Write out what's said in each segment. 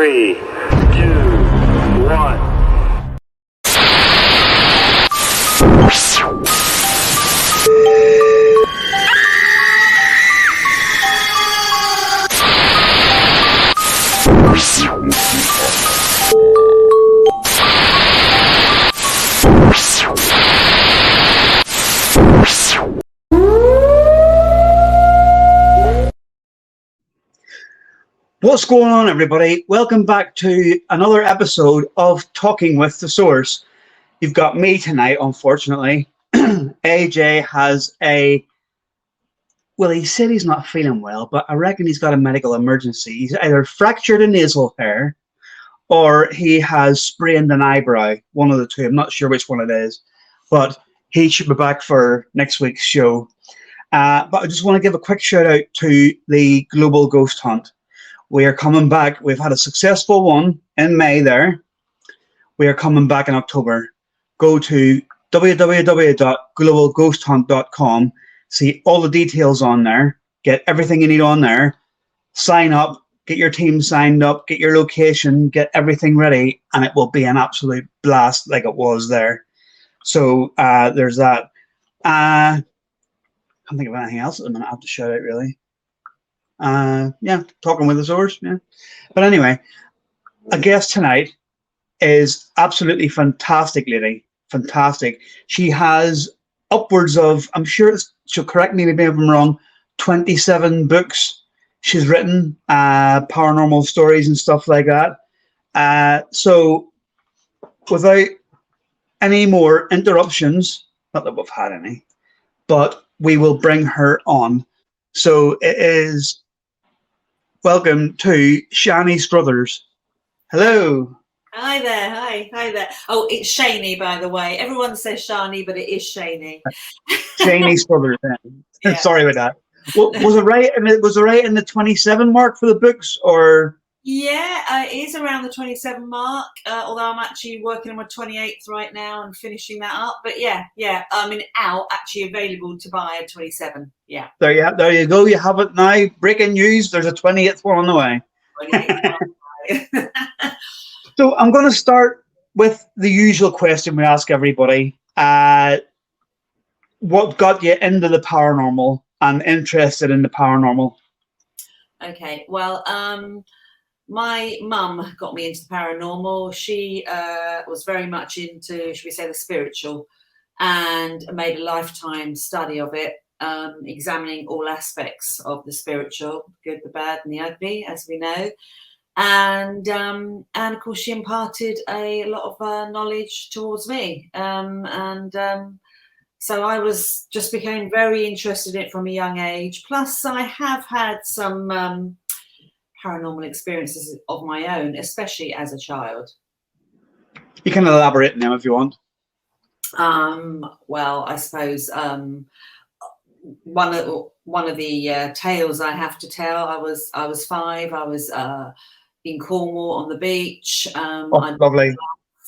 3, 2, 1. What's going on, everybody? Welcome back to another episode of Talking with the Source. You've got me tonight, unfortunately. AJ has well, he said he's not feeling well, but I reckon he's got a medical emergency. He's either fractured a nasal hair or he has sprained an eyebrow. One of the two. I'm not sure which one it is, but he should be back for next week's show. But I just want to give a quick shout out to the Global Ghost Hunt. We are coming back. We've had a successful one in May there. We are coming back in October. Go to www.globalghosthunt.com. See all the details on there. Get everything you need on there. Sign up. Get your team signed up. Get your location. Get everything ready. And it will be an absolute blast like it was there. So there's that. I can't think of anything else at the minute I have to shout out, really. Talking with the Source. Yeah. But anyway, a guest tonight is absolutely fantastic lady. Fantastic. She has upwards of, I'm sure she'll correct me if I'm wrong, 27 books she's written, paranormal stories and stuff like that. So without any more interruptions, not that we've had any, but we will bring her on. So it is welcome to Shani Struthers. Hello. Hi there. Hi there. Oh, it's Shani, by the way. Everyone says Shani, but it is Shani. Shani Struthers. Yeah. Sorry about that. Well, was it right? And it was it right in the 27 mark for the books, or? Yeah, it is around the 27 mark. Although I'm actually working on my 28th right now and finishing that up. But yeah. I mean, actually available to buy at 27. Yeah. There you go. You have it now. Breaking news. There's a 28th one on the way. So I'm going to start with the usual question we ask everybody. What got you into the paranormal and interested in the paranormal? Okay, well, my mum got me into the paranormal. She was very much into, should we say, the spiritual, and made a lifetime study of it, examining all aspects of the spiritual, good, the bad, and the ugly, as we know. And of course, she imparted a lot of knowledge towards me. So I became very interested in it from a young age. Plus, I have had some paranormal experiences of my own, especially as a child. You can elaborate now if you want. Well, I suppose one of the tales I have to tell. I was 5. I was in Cornwall on the beach. Lovely.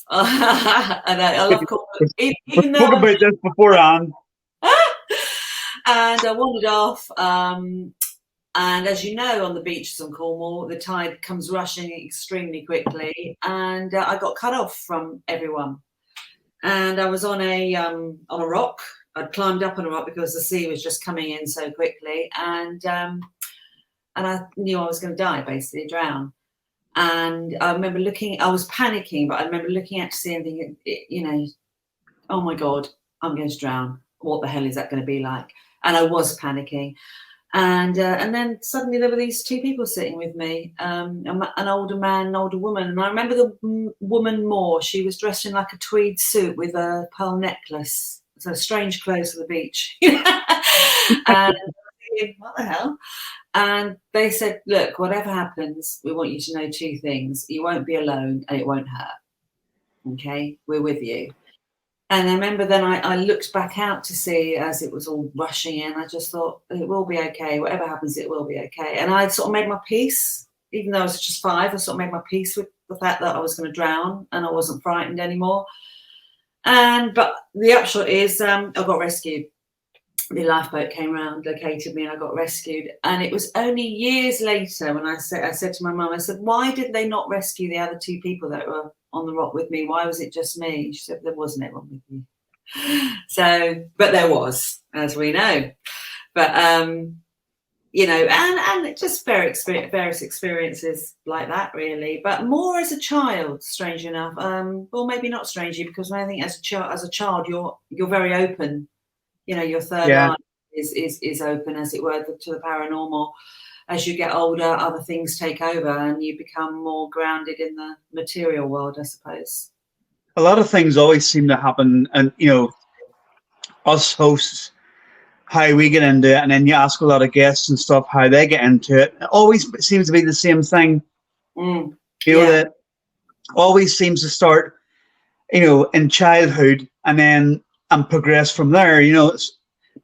I love Cornwall. Even though spoke about this beforehand. And I wandered off. And as you know, on the beaches in Cornwall, the tide comes rushing extremely quickly, and I got cut off from everyone. And I was on a rock. I'd climbed up on a rock because the sea was just coming in so quickly, and I knew I was going to die, basically drown. And I remember I was panicking, but I remember looking out to sea and thinking, oh my God, I'm going to drown. What the hell is that going to be like? And I was panicking. And then suddenly there were these 2 people sitting with me, an older man, an older woman. And I remember the woman more. She was dressed in like a tweed suit with a pearl necklace. So strange clothes for the beach. And I was thinking, what the hell? And they said, look, whatever happens, we want you to know 2 things. You won't be alone and it won't hurt. Okay? We're with you. And I remember then I looked back out to sea as it was all rushing in. I just thought, it will be okay. Whatever happens, it will be okay. And I sort of made my peace, even though I was just 5, I sort of made my peace with the fact that I was going to drown and I wasn't frightened anymore. But the upshot is I got rescued. the lifeboat came round, located me, and I got rescued. And it was only years later when I said to my mum, I said, why did they not rescue the other 2 people that were on the rock with me? Why was it just me? She said, there wasn't anyone with you. So, but there was, as we know. But you know, and just various experiences like that, really. But more as a child, strange enough. Well, maybe not strangely, because I think as a child, you're very open. You know, your third eye is open, as it were, to the paranormal. As you get older, other things take over, and you become more grounded in the material world, I suppose. A lot of things always seem to happen, and you know, us hosts, how we get into it, and then you ask a lot of guests and stuff how they get into it. It always seems to be the same thing. You know, that always seems to start, you know, in childhood and progress from there. You know,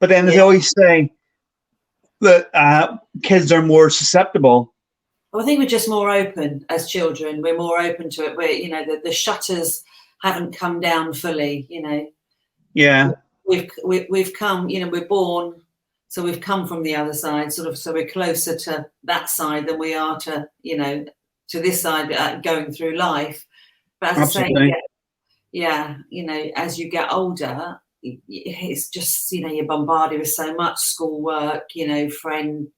but then they always say that kids are more susceptible. Well, I think we're just more open as children. We're more open to it. We're, you know, the shutters haven't come down fully. You know. Yeah. We've come, you know, we're born, so we've come from the other side, sort of, so we're closer to that side than we are to, you know, to this side going through life. But as I say, yeah, you know, as you get older, it's just, you know, you're bombarded with so much schoolwork, you know, friends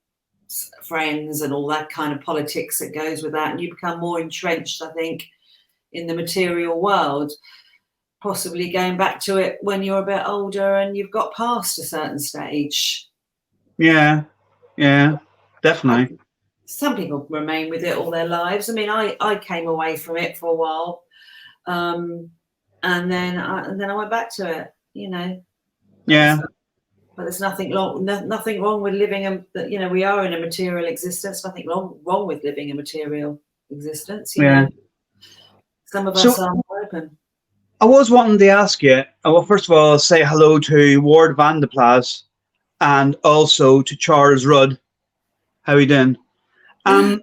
and all that kind of politics that goes with that, and you become more entrenched, I think, in the material world. Possibly going back to it when you're a bit older and you've got past a certain stage. Yeah, definitely. Some people remain with it all their lives. I mean, I came away from it for a while, and then I went back to it. You know. Yeah. But there's nothing wrong with living you know, we are in a material existence. Nothing wrong with living a material existence. You know. Some of us are more open. I was wanting to ask you, well, first of all, I'll say hello to Ward van de Plas and also to Charles Rudd. How are you doing? I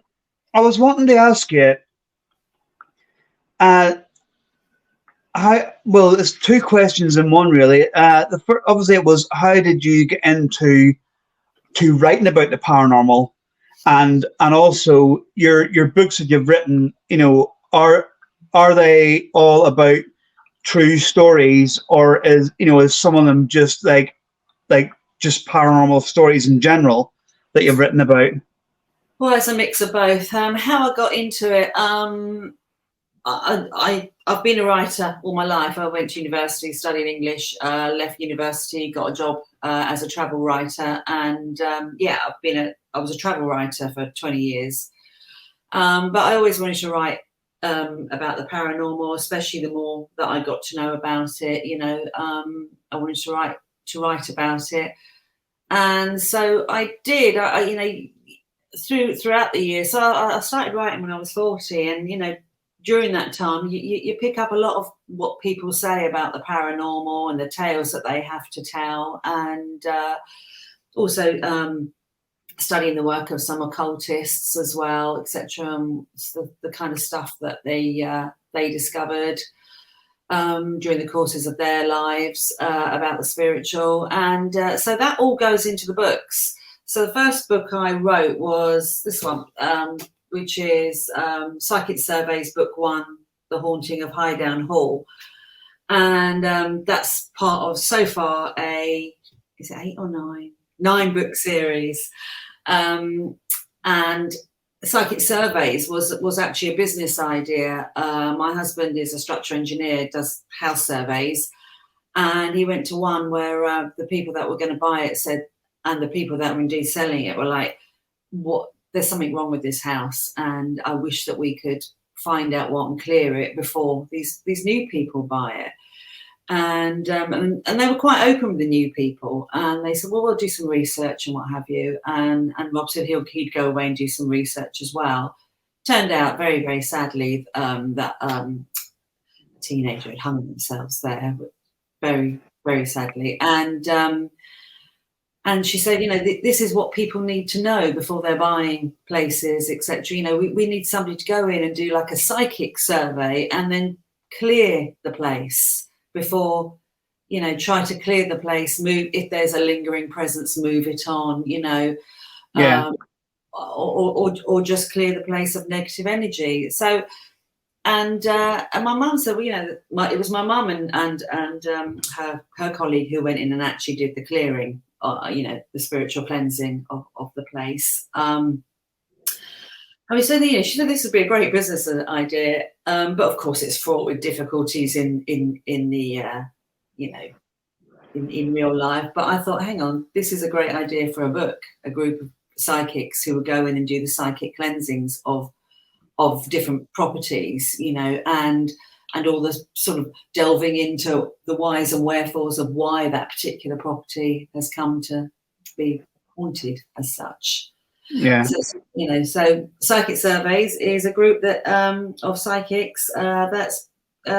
was wanting to ask you, there's 2 questions in one, really. The first, obviously, it was, how did you get into writing about the paranormal? And also your books that you've written, you know, are they all about true stories, or is some of them just like just paranormal stories in general that you've written about? Well, it's a mix of both. How I got into it, I've been a writer all my life. I went to university, studied English, left university, got a job as a travel writer, and I was a travel writer for 20 years. But I always wanted to write about the paranormal, especially the more that I got to know about it. You know, I wanted to write about it, and so I did. You know, throughout the years, so I started writing when I was 40, and you know, during that time, you pick up a lot of what people say about the paranormal and the tales that they have to tell, and also studying the work of some occultists as well, etc. The kind of stuff that they discovered during the courses of their lives about the spiritual, and so that all goes into the books. So the first book I wrote was this one, which is Psychic Surveys, Book 1, The Haunting of Highdown Hall, and that's part of, so far, is it 8 or 9? 9-book series. And Psychic Surveys was actually a business idea. My husband is a structural engineer, does house surveys, and he went to one where the people that were going to buy it said, and the people that were indeed selling it were like, "What? There's something wrong with this house, and I wish that we could find out what and clear it before these new people buy it." And they were quite open with the new people, and they said, "Well, we'll do some research and what have you." And Rob said he'd go away and do some research as well. Turned out, very, very sadly, that a teenager had hung themselves there, very, very sadly. And she said, you know, this is what people need to know before they're buying places, etc. You know, we need somebody to go in and do like a psychic survey and then clear the place before you know, try to clear the place, move, if there's a lingering presence, move it on, you know, Yeah. or just clear the place of negative energy. So, and my mum said, well, you know, it was my mum and her colleague who went in and actually did the clearing, you know, the spiritual cleansing of the place. I mean, so, you know, she said this would be a great business idea, but of course it's fraught with difficulties in the you know, in real life. But I thought, hang on, this is a great idea for a book, a group of psychics who would go in and do the psychic cleansings of different properties, you know, and all the sort of delving into the whys and wherefores of why that particular property has come to be haunted as such. Yeah. So, you know, so Psychic Surveys is a group that of psychics that's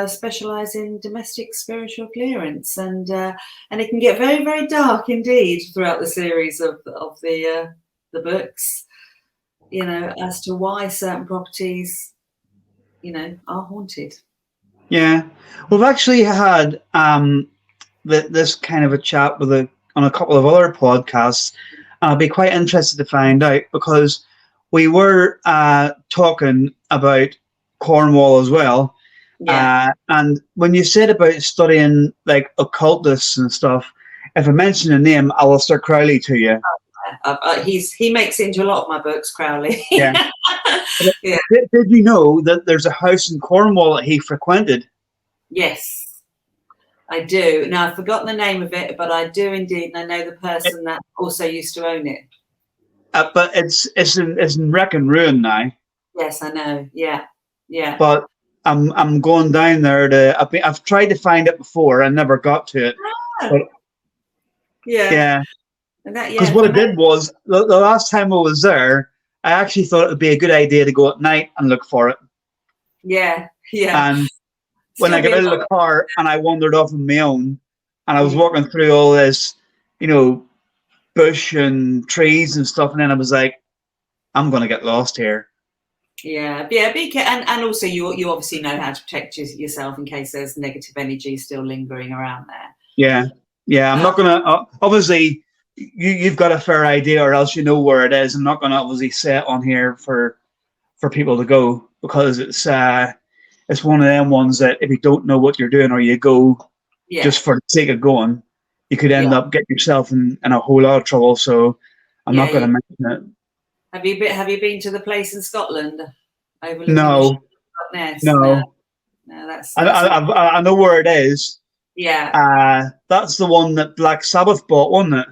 specialise in domestic spiritual clearance, and it can get very, very dark indeed throughout the series of the books, you know, as to why certain properties, you know, are haunted. Yeah, we've actually had this kind of a chat on a couple of other podcasts. I'd be quite interested to find out, because we were talking about Cornwall as well. Yeah. And when you said about studying like occultists and stuff, if I mention the name Aleister Crowley to you, he makes it into a lot of my books, Crowley. Yeah. Yeah. Did you know that there's a house in Cornwall that he frequented? Yes. I do. Now, I've forgotten the name of it, but I do indeed, and I know the person that also used to own it. But it's in wreck and ruin now. Yes, I know. Yeah, yeah. But I'm going down there I've tried to find it before and never got to it. Oh. But, yeah. Because what I did was the last time I was there, I actually thought it would be a good idea to go at night and look for it. Yeah, yeah. And when I got out of the car and I wandered off on my own, and I was walking through all this, you know, bush and trees and stuff, and then I was like, I'm going to get lost here. Yeah, yeah. And also you obviously know how to protect yourself in case there's negative energy still lingering around there. Yeah, yeah. I'm not going to, obviously, you've got a fair idea, or else you know where it is. I'm not going to obviously say it on here for people to go, because it's one of them ones that if you don't know what you're doing, or you go just for the sake of going, you could end up getting yourself in a whole lot of trouble. So I'm not going to mention it. Have you been to the place in Scotland? No. No, that's I know where it is. Yeah. That's the one that Black Sabbath bought, wasn't it?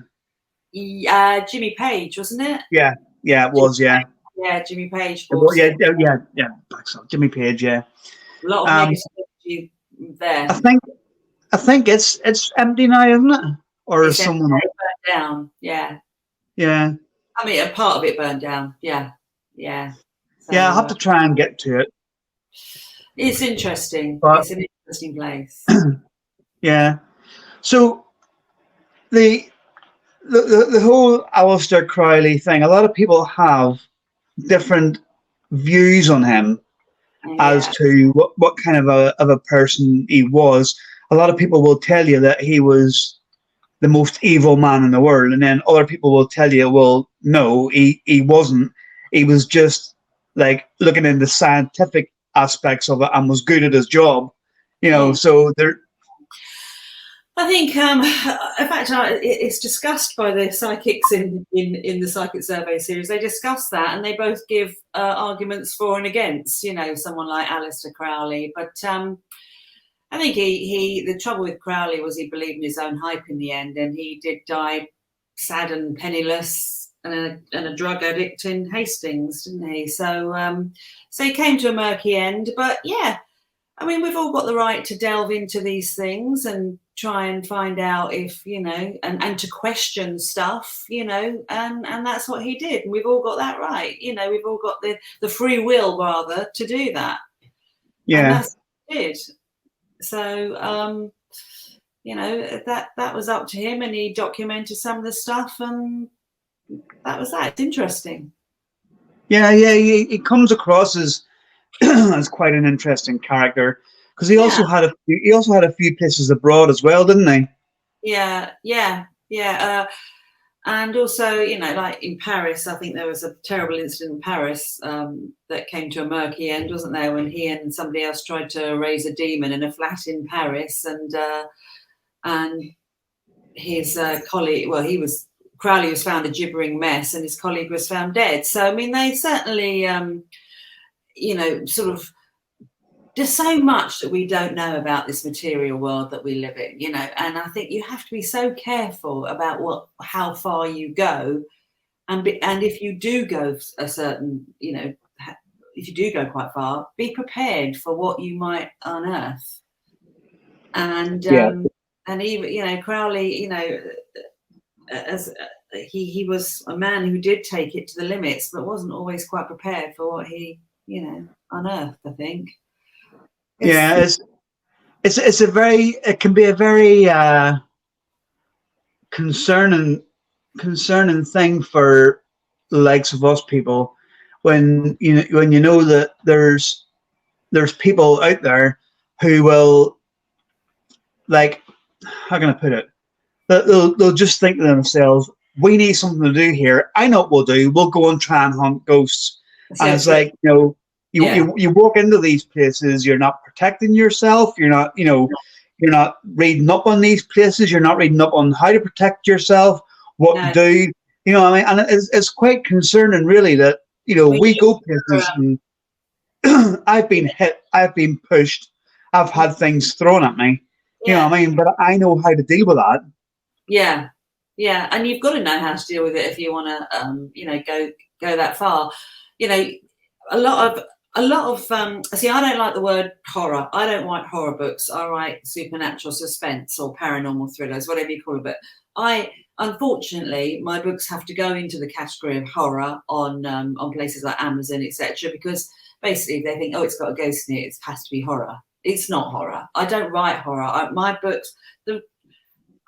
Jimmy Page, wasn't it? Yeah, it was. Yeah. Yeah, Jimmy Page. Yeah. Black Sabbath, Jimmy Page. Yeah. A lot of negativity there. I think it's empty now, isn't it? Or is someone burned down? Yeah. Yeah. I mean, a part of it burned down. Yeah. Yeah. So, yeah, I'll have to try and get to it. It's interesting. It's an interesting place. Yeah. So the whole Aleister Crowley thing, a lot of people have different views on him as to what kind of a person he was. A lot of people will tell you that he was the most evil man in the world, and then other people will tell you, well, no, he wasn't. He was just like looking into scientific aspects of it and was good at his job, you know. So there. I think, in fact, it's discussed by the psychics in the Psychic Survey series. They discuss that, and they both give arguments for and against, you know, someone like Aleister Crowley. But I think the trouble with Crowley was he believed in his own hype in the end, and he did die sad and penniless and a drug addict in Hastings, didn't he? So he came to a murky end. But yeah, I mean, we've all got the right to delve into these things and try and find out if, you know, and to question stuff, you know, and that's what he did. And we've all got that right. You know, we've all got the free will, rather, to do that. Yeah. And that's what he did. So, you know, that was up to him, and he documented some of the stuff, and that was that. It's interesting. Yeah, he comes across as as quite an interesting character. Because he also had a few places abroad as well, didn't he? Yeah. And also, you know, like in Paris, I think there was a terrible incident in Paris that came to a murky end, wasn't there, when he and somebody else tried to raise a demon in a flat in Paris, and his colleague, well, Crowley was found a gibbering mess, and his colleague was found dead. So, I mean, they certainly, you know, sort of. There's so much that we don't know about this material world that we live in, you know, and I think you have to be so careful about how far you go, and if you do go a certain, you know, if you do go quite far, be prepared for what you might unearth. And and even, you know, Crowley, you know, as he was a man who did take it to the limits, but wasn't always quite prepared for what he, you know, unearthed, I think. It can be a very concerning thing for the likes of us people when you know that there's people out there who will, like, how can I put it? They'll just think to themselves, we need something to do here. I know what we'll do. We'll go and try and hunt ghosts. And it's like, you know, you walk into these places, you're not protecting yourself. You're not, you know, you're not reading up on these places. You're not reading up on how to protect yourself, what to do. You know what I mean? And it's quite concerning, really, that, you know, we go places and I've been hit, I've been pushed, I've had things thrown at me. You know what I mean? But I know how to deal with that. Yeah, and you've got to know how to deal with it if you want to, you know, go that far. You know, a lot of see, I don't like the word horror. I don't write horror books. I write supernatural suspense or paranormal thrillers, whatever you call it. But unfortunately, my books have to go into the category of horror on places like Amazon, etc., because basically they think, oh, it's got a ghost in it, it has to be horror. It's not horror. I don't write horror. My books,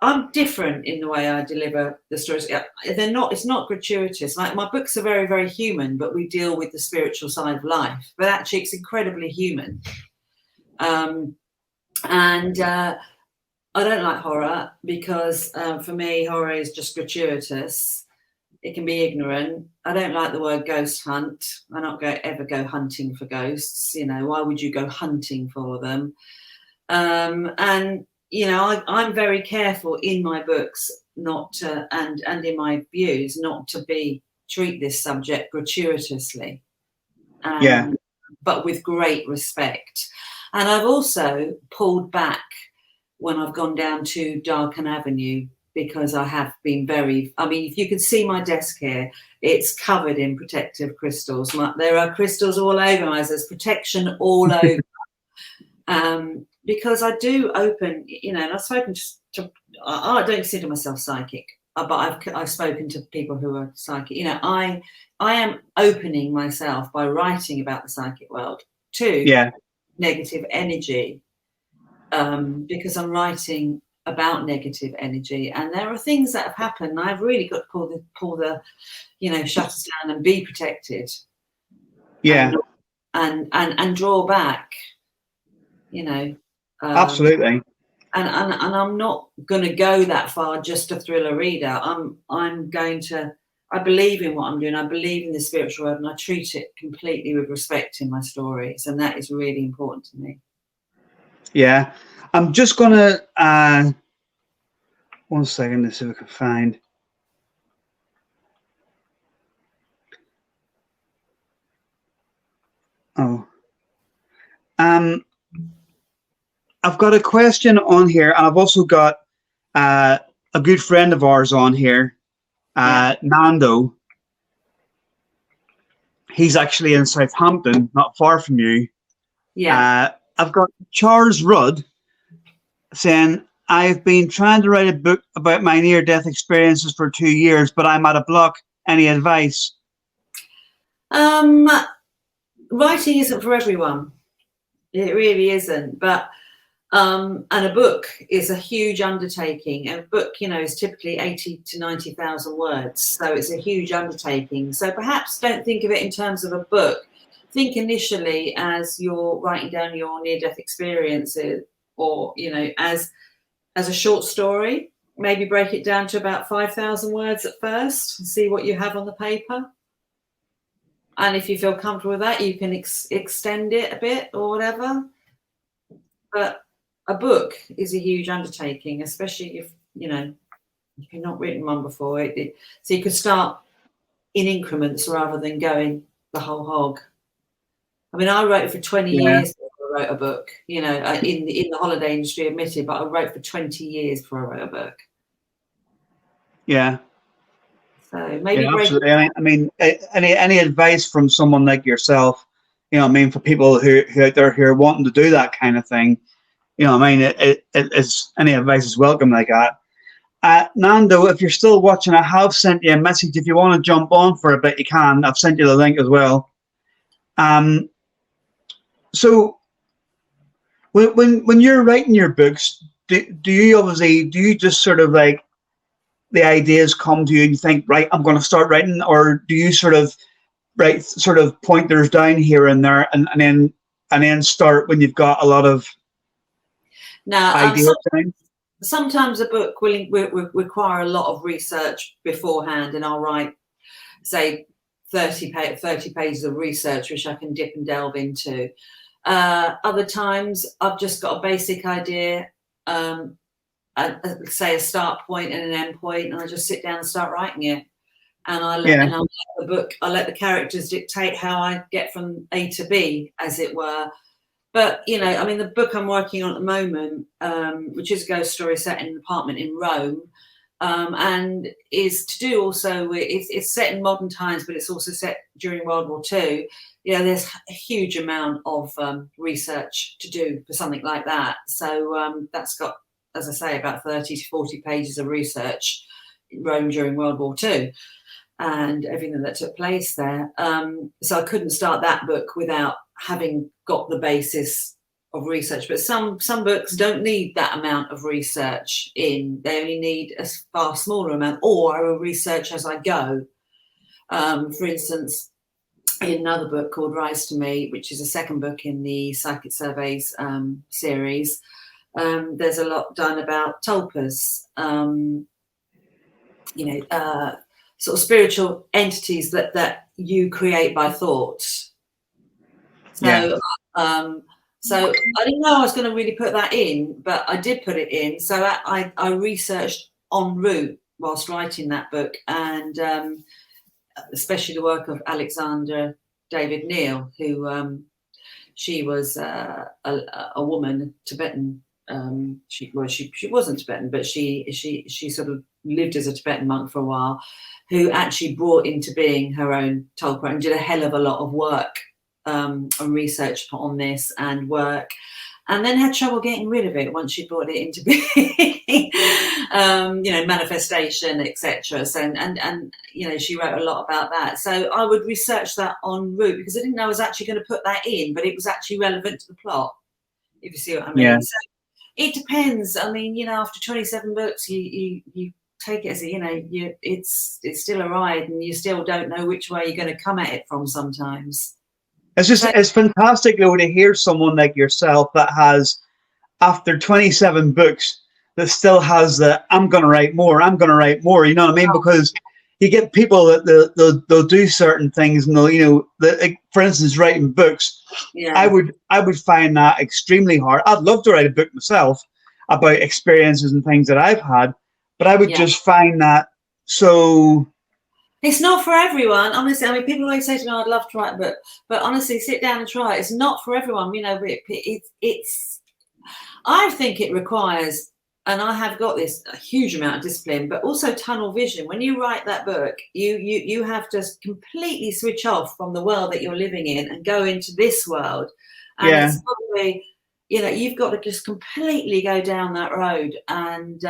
I'm different in the way I deliver the stories. They're not. It's not gratuitous. Like, my books are very, very human, but we deal with the spiritual side of life. But actually, it's incredibly human. And I don't like horror because for me, horror is just gratuitous. It can be ignorant. I don't like the word ghost hunt. I don't ever go hunting for ghosts. You know, why would you go hunting for them? And you know, I'm very careful in my books not to, and in my views, not to treat this subject gratuitously, but with great respect. And I've also pulled back when I've gone down too dark an avenue, because I have been if you can see my desk here, it's covered in protective crystals. There are crystals all over me. There's protection all over. Because I do open, you know, and I've spoken to I don't consider myself psychic, but I've spoken to people who are psychic. You know, I am opening myself by writing about the psychic world to negative energy, because I'm writing about negative energy, and there are things that have happened. And I've really got to pull the you know, shutters down and be protected. And draw back. You know, absolutely. And I'm not going to go that far just to thrill a reader. I'm going to. I believe in what I'm doing. I believe in the spiritual world, and I treat it completely with respect in my stories, and that is really important to me. Yeah, I'm just gonna 1 second to see if I can find. I've got a question on here, and I've also got a good friend of ours on here, Nando. He's actually in Southampton, not far from you. I've got Charles Rudd saying, I've been trying to write a book about my near-death experiences for 2 years, but I'm at a block. Any advice? Writing isn't for everyone. It really isn't. But and a book is a huge undertaking. A book, you know, is typically 80 to 90,000 words, so it's a huge undertaking. So perhaps don't think of it in terms of a book. think initially as you're writing down your near-death experiences, or as a short story. Maybe break it down to about 5,000 words at first and see what you have on the paper. And if you feel comfortable with that, you can extend it a bit or whatever. But a book is a huge undertaking, especially if you've not written one before. So you could start in increments rather than going the whole hog. I mean, I wrote for 20 years before I wrote a book. In the holiday industry, admitted, but I wrote for 20 years before I wrote a book. Yeah. So maybe absolutely. I mean, any advice from someone like yourself? For people who out there who are wanting to do that kind of thing, it's any advice is welcome like that. Nando, if you're still watching, I have sent you a message. If you want to jump on for a bit, you can. I've sent you the link as well. So when you're writing your books, do you just sort of like the ideas come to you and you think, right, I'm going to start writing, or do you sort of pointers down here and there and then start when you've got a lot of ideas? Sometimes a book will require a lot of research beforehand, and I'll write, say, 30 pages of research, which I can dip and delve into. Other times, I've just got a basic idea, say a start point and an end point, and I just sit down and start writing it. And I'll let the characters dictate how I get from A to B, as it were. But, the book I'm working on at the moment, which is a ghost story set in an apartment in Rome, and is to do also, it's set in modern times, but it's also set during World War II. There's a huge amount of research to do for something like that. So that's got, as I say, about 30 to 40 pages of research in Rome during World War II and everything that took place there. So I couldn't start that book without having got the basis of research. But some books don't need that amount of research in. They only need a far smaller amount, or I will research as I go. For instance, in another book called Rise to Me, which is a second book in the Psychic Surveys series, there's a lot done about tulpas, sort of spiritual entities that you create by thought. So, so I didn't know I was going to really put that in, but I did put it in. So I researched en route whilst writing that book, and especially the work of Alexander David Neal, who she was a woman, Tibetan. She wasn't Tibetan, but she sort of lived as a Tibetan monk for a while, who actually brought into being her own tulpa and did a hell of a lot of work and research on this and work, and then had trouble getting rid of it once she brought it into being. Manifestation, etc. So and she wrote a lot about that. So I would research that en route, because I didn't know I was actually going to put that in, but it was actually relevant to the plot, if you see what I mean. Yeah. So it depends. I mean, after 27 books, you take it as it's still a ride, and you still don't know which way you're going to come at it from sometimes. It's fantastic though to hear someone like yourself that has, after 27 books, that still has the I'm going to write more. You know what I mean? Because you get people that they'll do certain things, and they'll for instance, writing books. Yeah. I would find that extremely hard. I'd love to write a book myself about experiences and things that I've had, but I would just find that so. It's not for everyone, honestly. I mean, people always say to me, "I'd love to write a book," but honestly, sit down and try it. It's not for everyone. It's. I think it requires, and I have got this a huge amount of discipline, but also tunnel vision. When you write that book, you have to completely switch off from the world that you're living in and go into this world. And it's probably, you've got to just completely go down that road and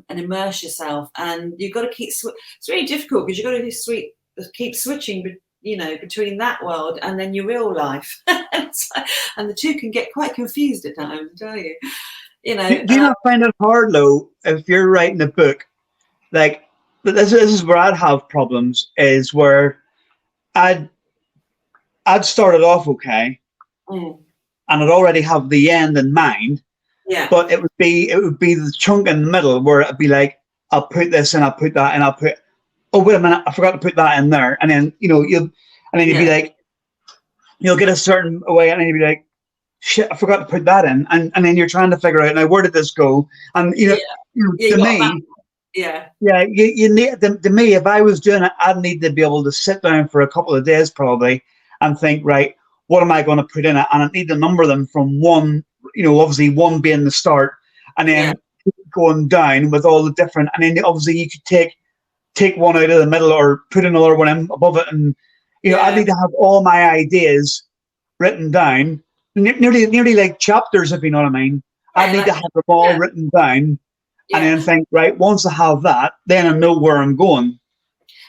immerse yourself. And you've got to keep. It's really difficult because you've got to keep switching, between that world and then your real life, and the two can get quite confused at times. I tell you. Do you not find it hard though, if you're writing a book, like this is where I'd have problems, is where I'd I'd started off okay, Mm. and I'd already have the end in mind. Yeah. But it would be the chunk in the middle where it'd be like, I'll put this and I'll put that and I'll put, oh wait a minute, I forgot to put that in there. And then you'd be like, you'll get a certain way, and then you'd be like, shit, I forgot to put that in. And then you're trying to figure out, now where did this go? And to me, you need to me, if I was doing it, I'd need to be able to sit down for a couple of days probably and think, right, what am I going to put in it? And I need to number them from one, obviously one being the start, and then going down with all the different, and then obviously you could take one out of the middle or put another one in above it, and I need to have all my ideas written down, nearly like chapters, if you know what I mean. I need to have them all written down, and then think, right, once I have that, then I know where I'm going.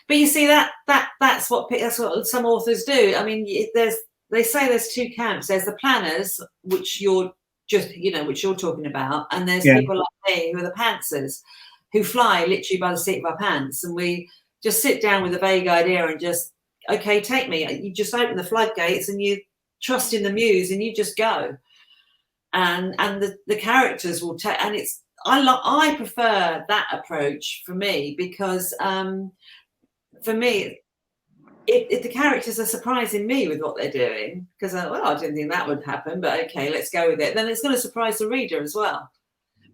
But you see, that's what some authors do. I mean, they say there's two camps. There's the planners, which you're which you're talking about, and there's people like me who are the pantsers, who fly literally by the seat of our pants, and we just sit down with a vague idea and just, okay, take me. You just open the floodgates and you trust in the muse and you just go, and the characters will take. And it's I prefer that approach for me, because for me, if the characters are surprising me with what they're doing, because I didn't think that would happen, but okay, let's go with it, then it's going to surprise the reader as well.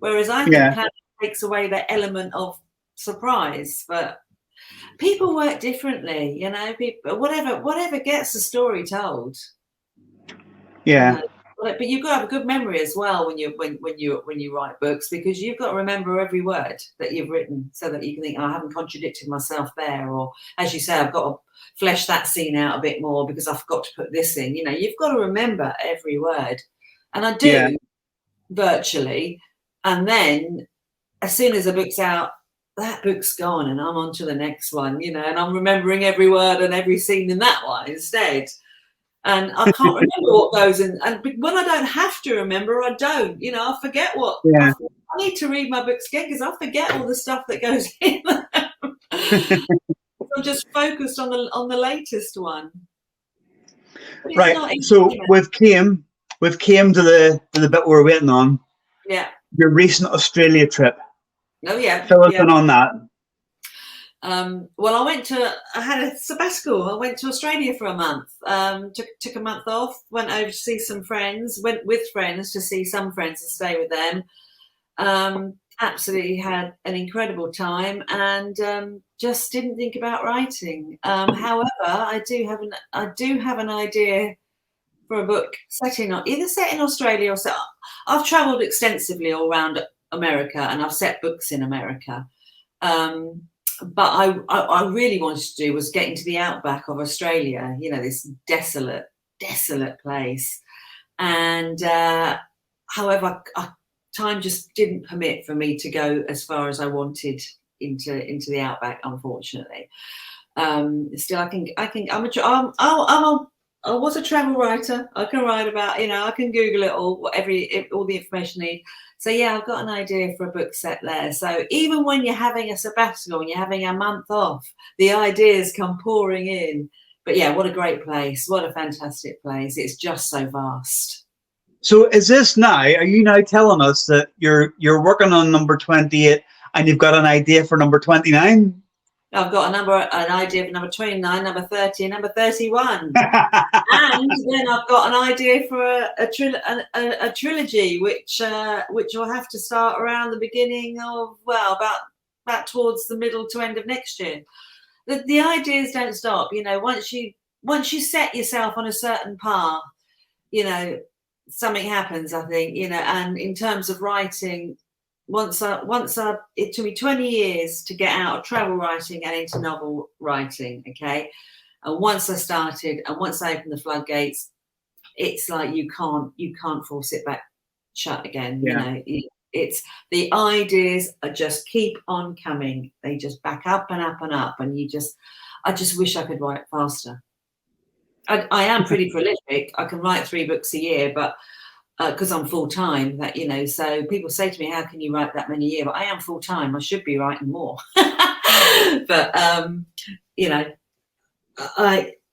Whereas I think planning takes away the element of surprise. But people work differently, people, whatever gets the story told. Yeah. But you've got to have a good memory as well when you write books, because you've got to remember every word that you've written, so that you can think, I haven't contradicted myself there, or as you say, I've got to flesh that scene out a bit more because I forgot to put this in. You've got to remember every word, and I do virtually. And then as soon as a book's out, that book's gone, and I'm on to the next one, and I'm remembering every word and every scene in that one instead. And I can't remember what goes in. And when I don't have to remember, I don't. I forget what. I need to read my books again because I forget all the stuff that goes in them. I'm just focused on the latest one. Right. So we've came to the bit we're waiting on. Yeah. Your recent Australia trip. Oh yeah. Fill us in on that. Well, I had a sabbatical. I went to Australia for a month. Took a month off. Went over to see some friends. Went with friends to see some friends and stay with them. Absolutely had an incredible time, and just didn't think about writing. However, I do have an idea for a book set in Australia or set. I've travelled extensively all around America, and I've set books in America. But I really wanted to do was get into the outback of Australia, this desolate place. And however, time just didn't permit for me to go as far as I wanted into the outback, unfortunately. Still, I was a travel writer. I can write about, I can Google it all, all the information I need. So yeah, I've got an idea for a book set there. So even when you're having a sabbatical and you're having a month off, the ideas come pouring in. But yeah, what a great place. What a fantastic place. It's just so vast. So is this now, are you now telling us that you're working on number 28 and you've got an idea for number 29? I've got an idea for number 29, number 30, and number 31. And then I've got an idea for a trilogy, which will have to start around the beginning of, about towards the middle to end of next year. The ideas don't stop. Once you set yourself on a certain path, something happens, I think, and in terms of writing, it took me 20 years to get out of travel writing and into novel writing. Okay. And once I started, and once I opened the floodgates, it's like you can't force it back shut again. It's the ideas are just keep on coming. They just back up and up and up, and I just wish I could write faster. I am pretty prolific. I can write 3 books a year, but because I'm full time, so people say to me, "How can you write that many a year?" But I am full time. I should be writing more. But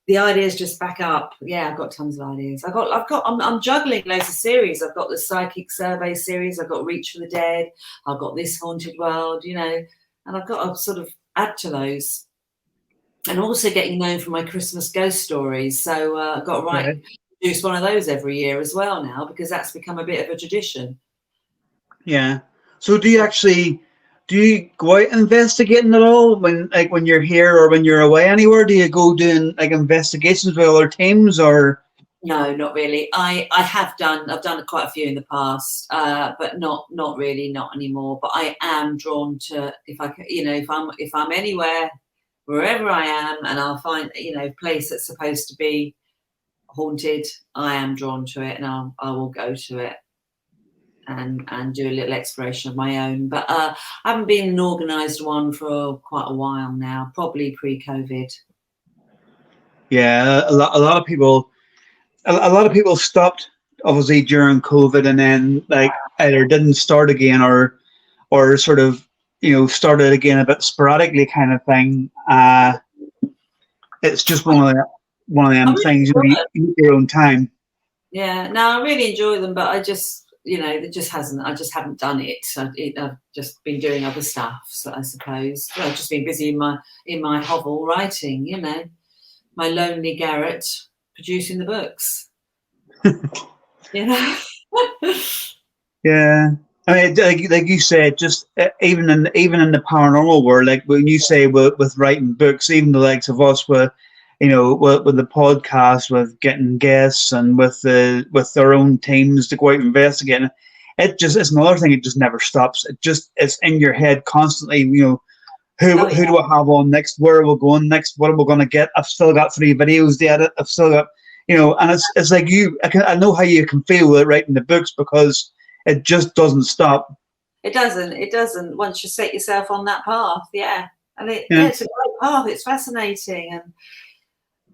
the ideas just back up. Yeah, I've got tons of ideas. I'm juggling loads of series. I've got the Psychic Survey series. I've got Reach for the Dead. I've got This Haunted World, and I've got to sort of add to those. And also getting known for my Christmas ghost stories. So I've got to produce one of those every year as well now, because that's become a bit of a tradition. Yeah. So do you go out investigating at all when you're here or when you're away anywhere? Do you go doing like investigations with other teams or? No, not really. I've done quite a few in the past, but not really, not anymore. But I am drawn to, if I'm anywhere, wherever I am, and I'll find a place that's supposed to be haunted, I am drawn to it, and I will go to it and do a little exploration of my own. But I haven't been an organised one for quite a while now, probably pre-COVID. Yeah, a lot of people stopped obviously during COVID, and then like either didn't start again or sort of started again a bit sporadically, kind of thing. It's just one of them things. You need your own time. Yeah, no, I really enjoy them, but I just I just haven't done it. I've just been doing other stuff, so I suppose. Well, I've just been busy in my hovel writing, my lonely garret, producing the books. Yeah. I mean, like you said, just even in the paranormal world, like when you say with writing books, even the likes of us with the podcast, with getting guests and with their own teams to go out and investigate, it's another thing. It just never stops. It's in your head constantly. Who do I have on next? Where are we going next? What are we going to get? I've still got 3 videos to edit. I've still got and it's like I know how you can feel with writing the books, because it just doesn't stop. It doesn't. Once you set yourself on that path, yeah. And it's a great path. It's fascinating, and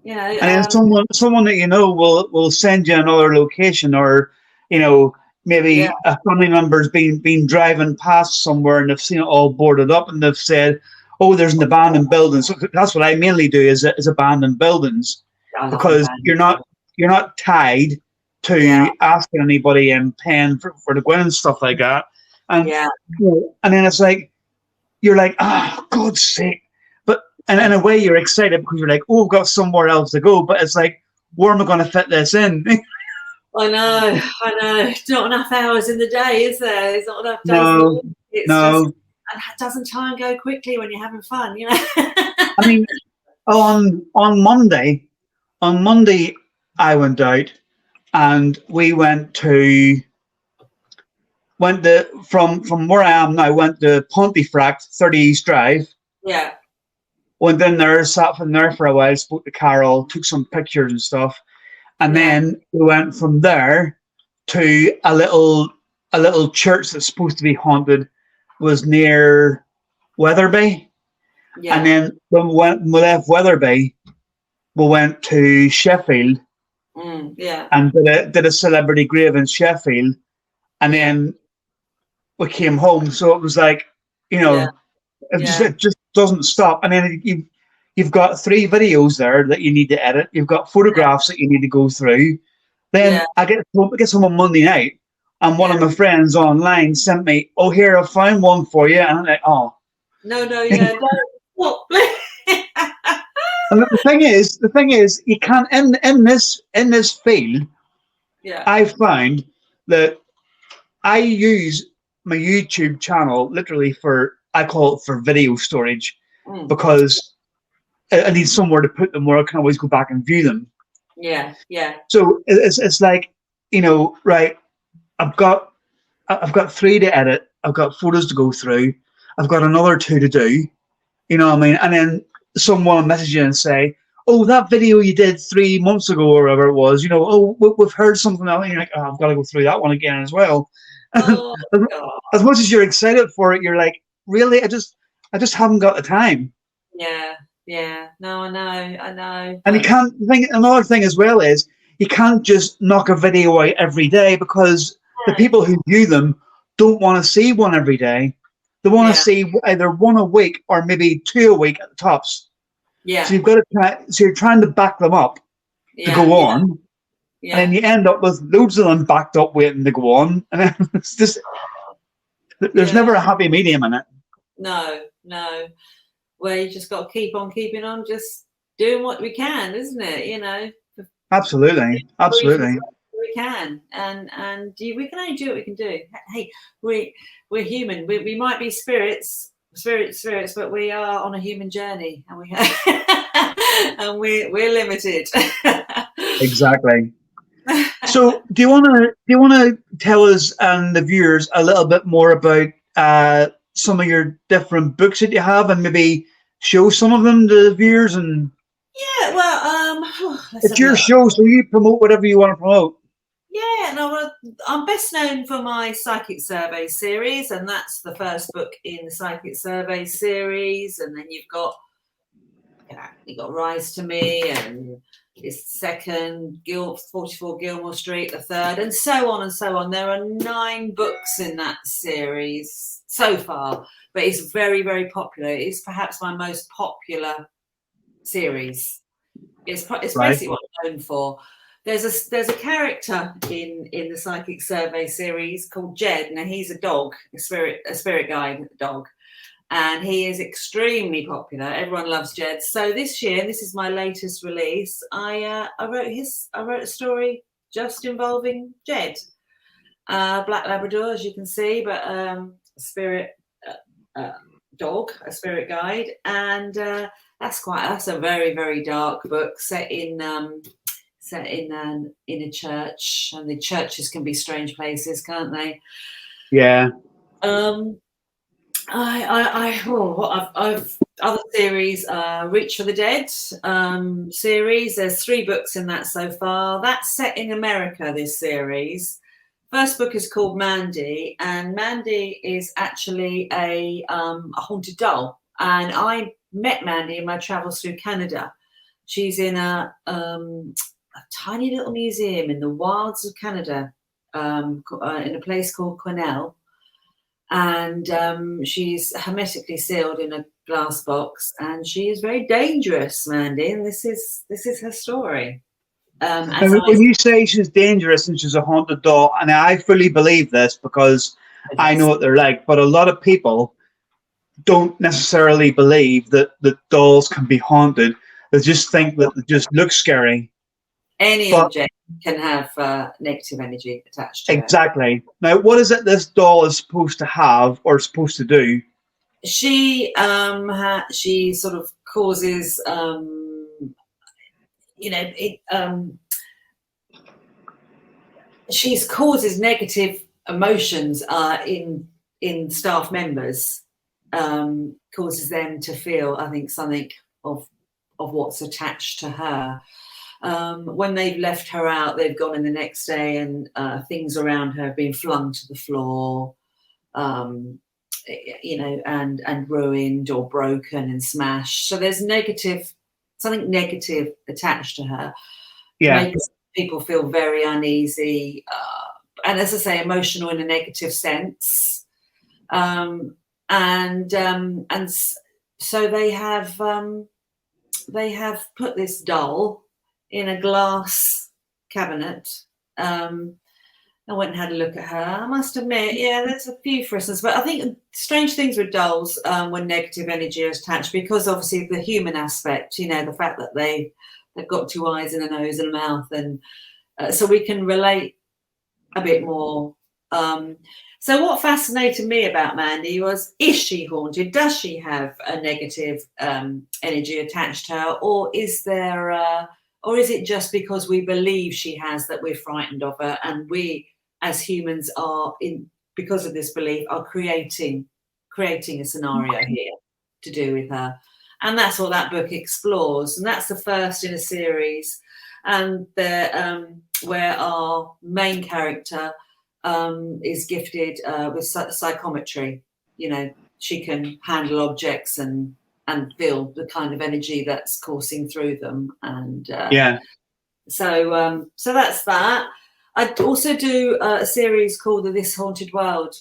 And then someone that will send you another location, or maybe a family member's been driving past somewhere and they've seen it all boarded up, and they've said, "Oh, there's an abandoned building." So that's what I mainly do is abandoned buildings, because you're not tied to asking anybody and paying for the go and stuff like that. And and then it's like you're like, God's sake. But and in a way you're excited because you're like, oh, we've got somewhere else to go. But it's like, where am I going to fit this in? I know. Not enough hours in the day, is there? There's not enough days. No. And doesn't time go quickly when you're having fun, I mean, on Monday I went out and we went from where I am now, went to Pontefract, 30 East Drive. Yeah. Went in there, sat from there for a while, spoke to Carol, took some pictures and stuff. And then we went from there to a little church that's supposed to be haunted, was near Wetherby. Yeah. And then when we left Wetherby, we went to Sheffield. And did a celebrity grave in Sheffield. And then we came home. So it was like, it just doesn't stop. And then you've got 3 videos there that you need to edit. You've got photographs that you need to go through. Then I get home on Monday night, and one of my friends online sent me, "Oh, here, I found one for you." And I'm like, "Oh, no, And the thing is, you can't in this field. Yeah, I found that I use my YouTube channel literally I call it for video storage, because I need somewhere to put them where I can always go back and view them. Yeah. So it's like, right, I've got 3 to edit. I've got photos to go through. I've got another 2 to do. You know what I mean? And then someone will message you and say, "Oh, that video you did 3 months ago," or whatever it was. We've heard something else. And you're like, "Oh, I've got to go through that one again as well." Oh, as much as you're excited for it, you're like, "Really? I just haven't got the time." Yeah. No, I know. And you can't another thing as well is you can't just knock a video out every day, because the people who view them don't want to see one every day. They want to see either 1 a week or maybe 2 a week at the tops. Yeah. So you've got to try. So you're trying to back them up to go on, and then you end up with loads of them backed up waiting to go on, and then it's just there's never a happy medium in it. No. Where you just got to keep on keeping on, just doing what we can, isn't it? Absolutely. We can, and we can only do what we can do. Hey, we're human. We might be spirits, but we are on a human journey, and we're limited. Exactly. So, do you want to tell us and the viewers a little bit more about some of your different books that you have, and maybe show some of them to the viewers? And yeah, well, it's your show, so you promote whatever you want to promote. Yeah, no, I'm best known for my Psychic Survey series, and that's the first book in the Psychic Survey series. And then you've got Rise to Me, and it's second, 44 Gilmore Street, the third, and so on and so on. There are 9 books in that series so far, but it's very, very popular. It's perhaps my most popular series. It's basically what I'm known for. There's a character in the Psychic Survey series called Jed. Now he's a dog, a spirit guide dog, and he is extremely popular. Everyone loves Jed. So this year, this is my latest release. I wrote a story just involving Jed, Black Labrador, as you can see, but a spirit dog, a spirit guide, and that's a very, very dark book set in a church, and the churches can be strange places, can't they? Yeah. I've other series, Reach for the Dead series. There's 3 books in that so far. That's set in America, this series. First book is called Mandy, and Mandy is actually a haunted doll. And I met Mandy in my travels through Canada. She's in a tiny little museum in the wilds of Canada, in a place called Quesnel. And she's hermetically sealed in a glass box, and she is very dangerous, Mandy. And this is her story. When you say she's dangerous and she's a haunted doll, and I fully believe this because I know what they're like, but a lot of people don't necessarily believe that dolls can be haunted. They just think that they just look scary. Any object can have negative energy attached to it. Exactly. Now, what is it this doll is supposed to have or supposed to do? She sort of causes, she causes negative emotions in staff members, causes them to feel, I think, something of what's attached to her. When they've left her out, they've gone in the next day, and things around her have been flung to the floor, and ruined or broken and smashed. So there's something negative attached to her. Yeah, makes people feel very uneasy, and as I say, emotional in a negative sense. So they have put this doll in a glass cabinet. I went and had a look at her. I must admit, there's a few for instance, but I think strange things with dolls when negative energy is attached, because obviously the human aspect, the fact that they've got 2 eyes and a nose and a mouth, and so we can relate a bit more. So what fascinated me about Mandy was, is she haunted? Does she have a negative energy attached to her, or is there or is it just because we believe she has that we're frightened of her, and we as humans are, because of this belief, are creating a scenario here to do with her? And that's what that book explores, and that's the first in a series, and where our main character is gifted with psychometry. She can handle objects and feel the kind of energy that's coursing through them, and so that's that. I also do a series called the This Haunted World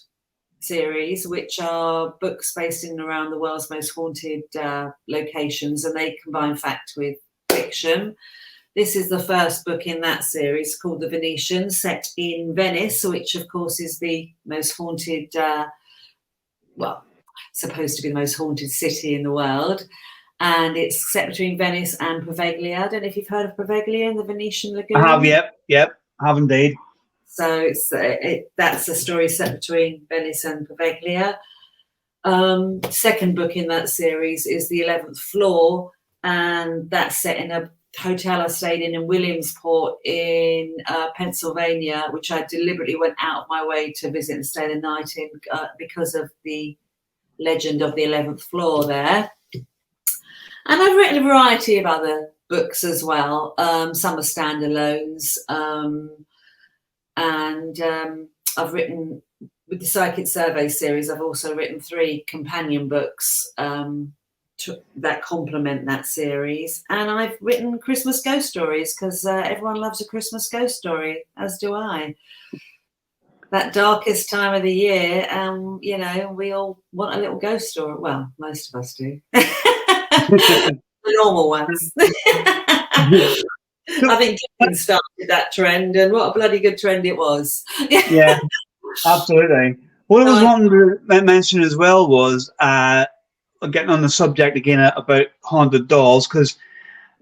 series, which are books based in and around the world's most haunted locations, and they combine fact with fiction. This is the first book in that series, called The Venetian, set in Venice, which of course is the most haunted, supposed to be the most haunted city in the world. And it's set between Venice and Poveglia. I don't know if you've heard of Poveglia in the Venetian lagoon. I have, yep, have indeed. So that's a story set between Venice and Poveglia. Second book in that series is The 11th Floor, and that's set in a hotel I stayed in Williamsport in Pennsylvania, which I deliberately went out of my way to visit and stay the night in because of the legend of the 11th floor there. And I've written a variety of other books as well. Some are standalones. And I've written, with the Psychic Survey series, I've also written 3 companion books that complement that series. And I've written Christmas ghost stories because everyone loves a Christmas ghost story, as do I. That darkest time of the year, you know, we all want a little ghost story. Well, most of us do. The normal ones. I think Dickens started that trend, and what a bloody good trend it was. Yeah, absolutely. What I was wanting to mention as well was getting on the subject again about haunted dolls, because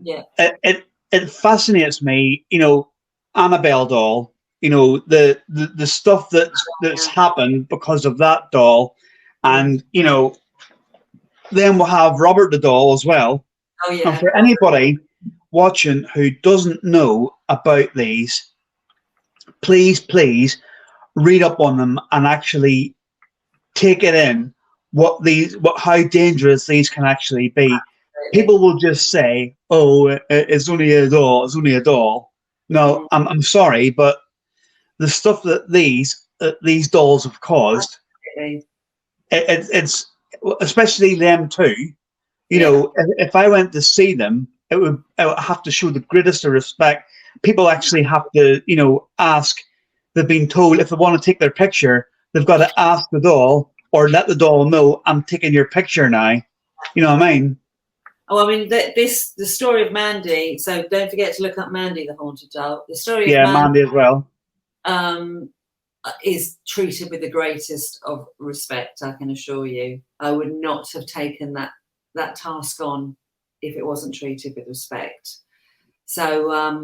it fascinates me. You know, Annabelle doll. You know, the stuff that's happened because of that doll, and you know, then we'll have Robert the doll as well. Oh yeah. And for anybody watching who doesn't know about these, please read up on them and actually take it in how dangerous these can actually be. People will just say, "Oh, it's only a doll. It's only a doll." No, I'm sorry, but the stuff that these dolls have caused, it's especially them too. You know, if I went to see them, I would have to show the greatest of respect. People actually have to, you know, ask. They've been told if they want to take their picture, they've got to ask the doll or let the doll know, "I'm taking your picture now." You know what I mean? Oh, I mean, the story of Mandy. So don't forget to look up Mandy, the haunted doll. The story of Mandy as well. Is treated with the greatest of respect. I can assure you. I would not have taken that task on if it wasn't treated with respect. So but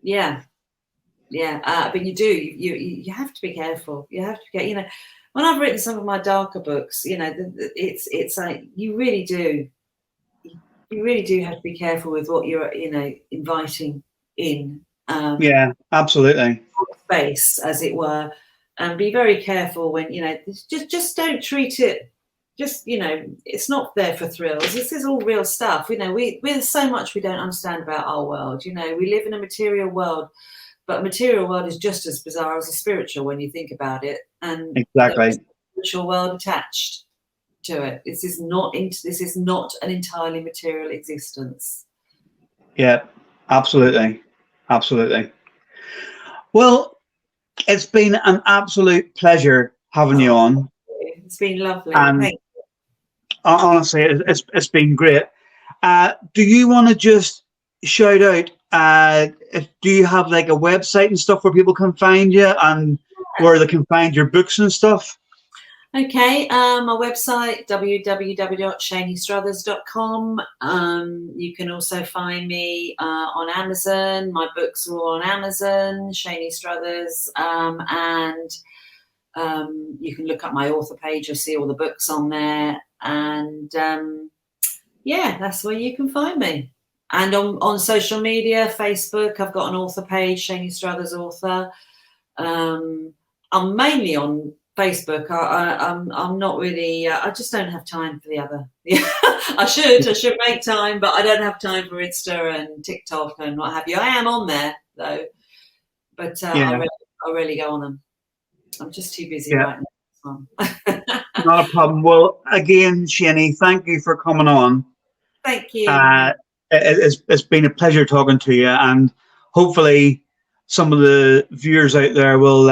you have to be careful. You have to get, you know, when I've written some of my darker books, you know, it's like you really do have to be careful with what you're, you know, inviting in. Absolutely. Space, as it were, and be very careful when, you know, just don't treat it. Just, you know, it's not there for thrills. This is all real stuff. You know, there's so much we don't understand about our world. You know, we live in a material world, but a material world is just as bizarre as a spiritual when you think about it. And exactly, there's a spiritual world attached to it. This is not an entirely material existence. Yeah, absolutely. Well, it's been an absolute pleasure having you on. It's been lovely. And honestly, it's been great. Do you want to just shout out? Do you have like a website and stuff where people can find you and where they can find your books and stuff? Okay, my website, www.shanistruthers.com. You can also find me on Amazon. My books are all on Amazon, Shani Struthers, and you can look up my author page. You'll see all the books on there, and that's where you can find me. And on social media, Facebook, I've got an author page, Shani Struthers author. I'm mainly on Facebook. I'm not really. I just don't have time for the other. I should make time, but I don't have time for Insta and TikTok and what have you. I am on there though, but I really go on them. I'm just too busy right now. Not a problem. Well, again, Shani, thank you for coming on. Thank you. It's been a pleasure talking to you, and hopefully some of the viewers out there will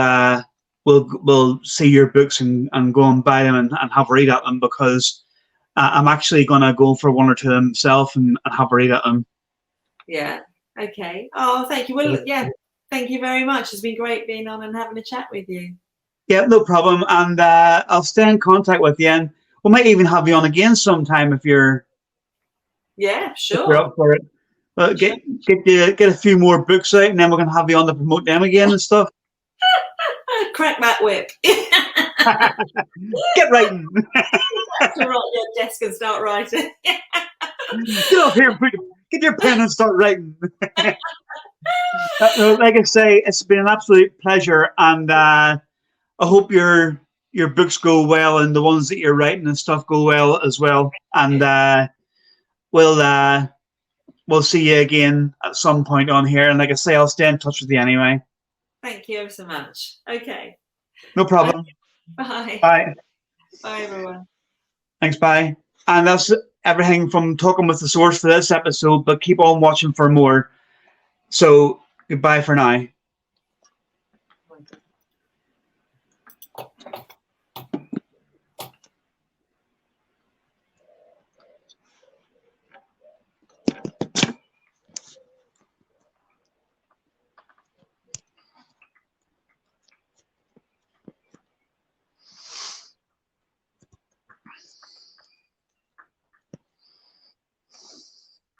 will see your books and go and buy them and have a read at them, because I'm actually going to go for one or two of them myself and have a read at them. Yeah. Okay. Oh, thank you. Well, yeah. Thank you very much. It's been great being on and having a chat with you. Yeah, no problem. And I'll stay in contact with you, and we might even have you on again sometime if you're. Yeah, sure. If you're up for it. Get a few more books out, and then we're gonna have you on to promote them again and stuff. Crack that whip. Get writing. To write your desk and start writing. Get up here, get your pen and start writing. Like I say, it's been an absolute pleasure, and I hope your books go well, and the ones that you're writing and stuff go well as well. And we'll see you again at some point on here. And like I say, I'll stay in touch with you anyway. Thank you ever so much. Okay. No problem. Bye. Bye. Bye, everyone. Thanks, bye. And that's everything from Talking with the Source for this episode, but keep on watching for more. So goodbye for now.